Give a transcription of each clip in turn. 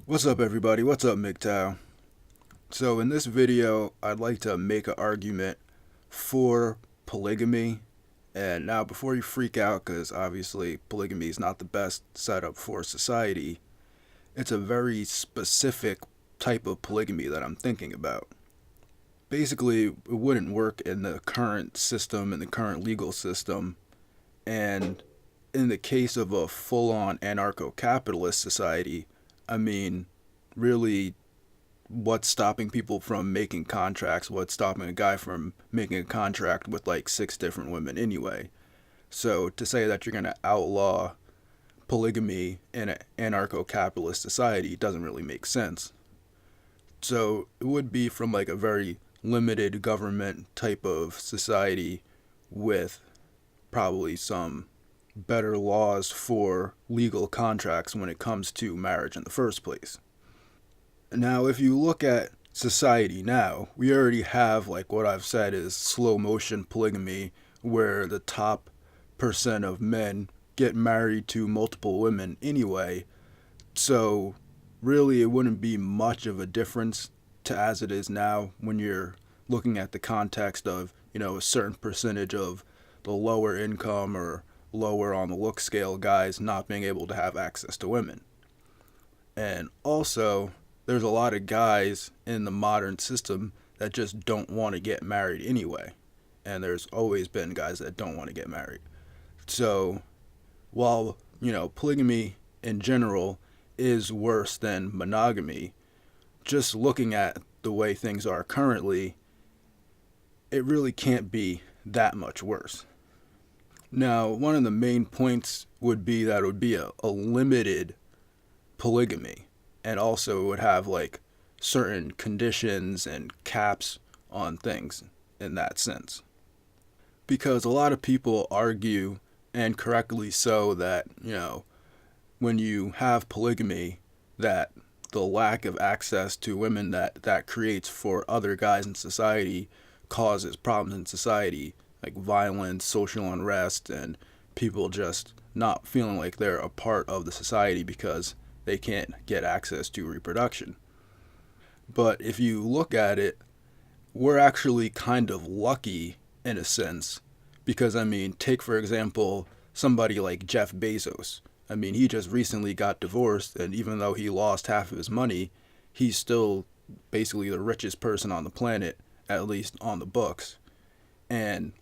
What's up, everybody? What's up, MGTOW? So in this video, I'd like to make an argument for polygamy. And now before you freak out, because obviously polygamy is not the best setup for society, it's a very specific type of polygamy that I'm thinking about. Basically, it wouldn't work in the current system, in the current legal system, and in the case of a full-on anarcho-capitalist society, I mean, really, what's stopping people from making contracts? What's stopping a guy from making a contract with like 6 different women anyway? So to say that you're going to outlaw polygamy in an anarcho-capitalist society doesn't really make sense. So it would be from like a very limited government type of society with probably some better laws for legal contracts when it comes to marriage in the first place. Now, if you look at society now, we already have, like what I've said, is slow motion polygamy, where the top percent of men get married to multiple women anyway. So, really, it wouldn't be much of a difference to as it is now when you're looking at the context of, a certain percentage of the lower income or lower on the look scale guys not being able to have access to women. And also, there's a lot of guys in the modern system that just don't want to get married anyway. And there's always been guys that don't want to get married. So, while, polygamy in general is worse than monogamy, just looking at the way things are currently, it really can't be that much worse. Now, one of the main points would be that it would be a limited polygamy, and also it would have like certain conditions and caps on things in that sense. Because a lot of people argue, and correctly so, that, when you have polygamy, that the lack of access to women that creates for other guys in society causes problems in society, like violence, social unrest, and people just not feeling like they're a part of the society because they can't get access to reproduction. But if you look at it, we're actually kind of lucky in a sense, because take for example somebody like Jeff Bezos. He just recently got divorced, and even though he lost half of his money, he's still basically the richest person on the planet, at least on the books. And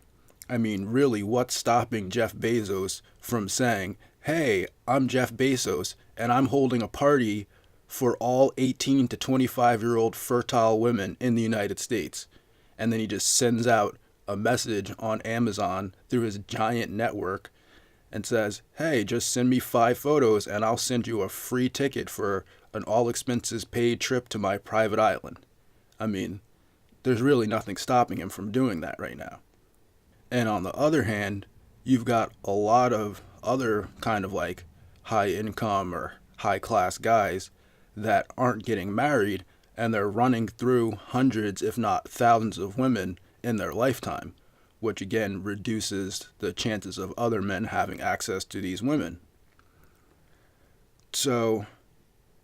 really, what's stopping Jeff Bezos from saying, hey, I'm Jeff Bezos, and I'm holding a party for all 18 to 25-year-old fertile women in the United States? And then he just sends out a message on Amazon through his giant network and says, hey, just send me 5 photos and I'll send you a free ticket for an all-expenses-paid trip to my private island. There's really nothing stopping him from doing that right now. And on the other hand, you've got a lot of other kind of like high income or high class guys that aren't getting married, and they're running through hundreds, if not thousands, of women in their lifetime, which again reduces the chances of other men having access to these women. So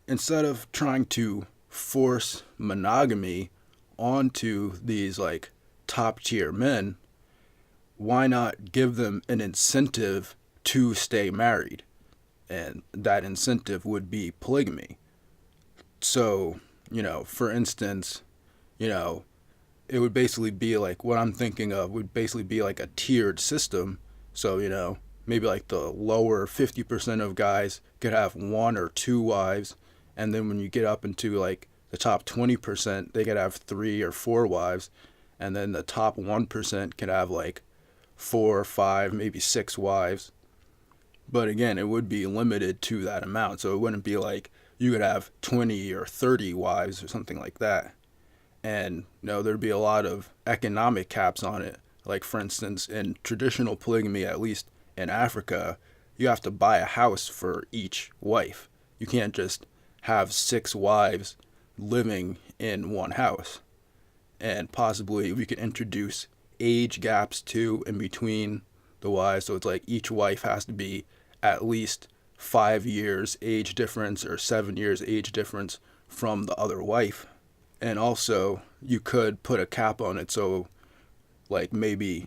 instead of trying to force monogamy onto these like top tier men, why not give them an incentive to stay married? And that incentive would be polygamy. So, for instance, it would basically be like, what I'm thinking of would basically be like a tiered system. So, maybe like the lower 50% of guys could have 1 or 2 wives. And then when you get up into like the top 20%, they could have 3 or 4 wives. And then the top 1% could have like 4 or 5, maybe 6 wives. But again, it would be limited to that amount. So it wouldn't be like you could have 20 or 30 wives or something like that. And there'd be a lot of economic caps on it. Like, for instance, in traditional polygamy, at least in Africa, you have to buy a house for each wife. You can't just have 6 wives living in one house. And possibly we could introduce age gaps too in between the wives. So it's like each wife has to be at least 5 years age difference or 7 years age difference from the other wife. And also, you could put a cap on it, so like maybe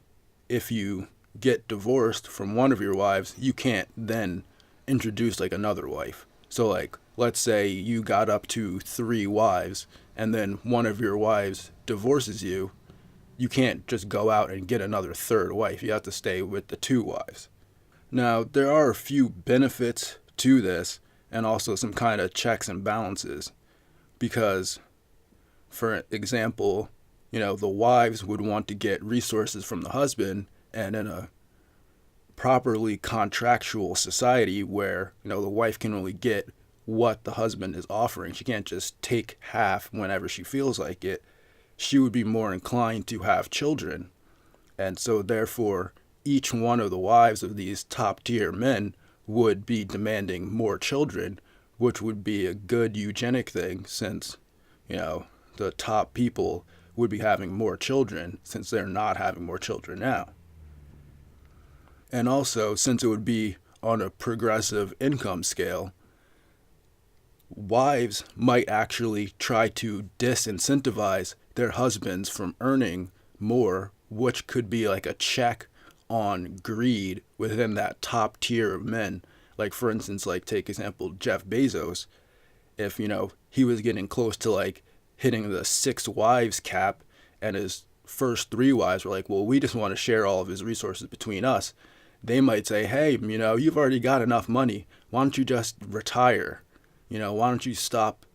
if you get divorced from one of your wives, you can't then introduce like another wife. So like let's say you got up to 3 wives and then one of your wives divorces you, you can't just go out and get another third wife. You have to stay with the 2 wives. Now, there are a few benefits to this and also some kind of checks and balances because, for example, the wives would want to get resources from the husband, and in a properly contractual society where, the wife can only get what the husband is offering, she can't just take half whenever she feels like it, she would be more inclined to have children. And so therefore, each one of the wives of these top tier men would be demanding more children, which would be a good eugenic thing since, the top people would be having more children since they're not having more children now. And also, since it would be on a progressive income scale, wives might actually try to disincentivize their husbands from earning more, which could be like a check on greed within that top tier of men. Like, for instance, like take example Jeff Bezos. If he was getting close to like hitting the 6 wives cap, and his first 3 wives were like, well, we just want to share all of his resources between us, they might say, hey, you've already got enough money, why don't you just retire? Why don't you stop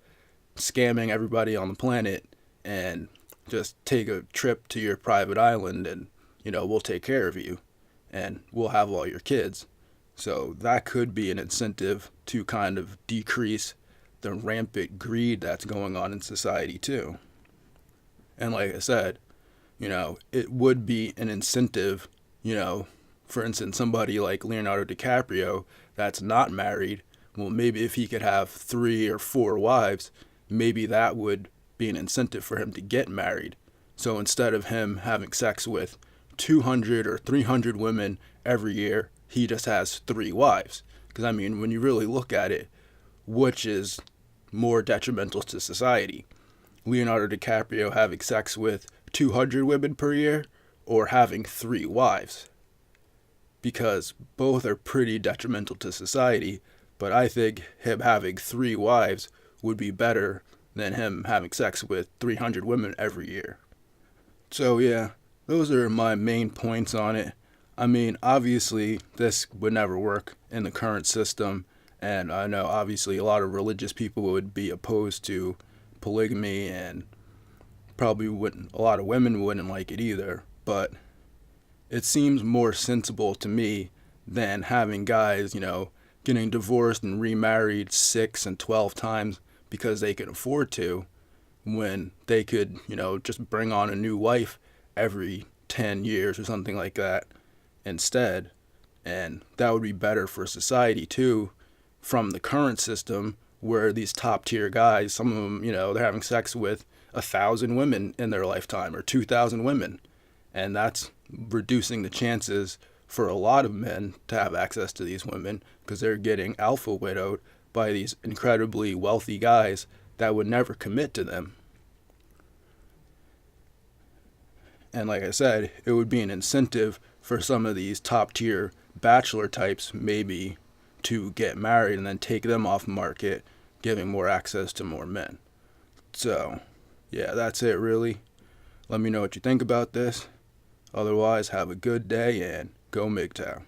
scamming everybody on the planet and just take a trip to your private island, and we'll take care of you and we'll have all your kids. So that could be an incentive to kind of decrease the rampant greed that's going on in society too. And like I said, it would be an incentive, for instance, somebody like Leonardo DiCaprio that's not married, well, maybe if he could have 3 or 4 wives, maybe that would be an incentive for him to get married. So instead of him having sex with 200 or 300 women every year, he just has 3 wives. Because when you really look at it, which is more detrimental to society? Leonardo DiCaprio having sex with 200 women per year or having 3 wives? Because both are pretty detrimental to society, but I think him having 3 wives would be better than him having sex with 300 women every year. So yeah, those are my main points on it. Obviously, this would never work in the current system, and I know obviously a lot of religious people would be opposed to polygamy, and probably a lot of women wouldn't like it either, but it seems more sensible to me than having guys, getting divorced and remarried 6 and 12 times because they can afford to, when they could, just bring on a new wife every 10 years or something like that instead. And that would be better for society too, from the current system where these top tier guys, some of them, they're having sex with 1,000 women in their lifetime or 2,000 women. And that's reducing the chances for a lot of men to have access to these women because they're getting alpha widowed by these incredibly wealthy guys that would never commit to them. And like I said, it would be an incentive for some of these top tier bachelor types maybe to get married and then take them off market, giving more access to more men. So, yeah, that's it really. Let me know what you think about this. Otherwise, have a good day and go MGTOW.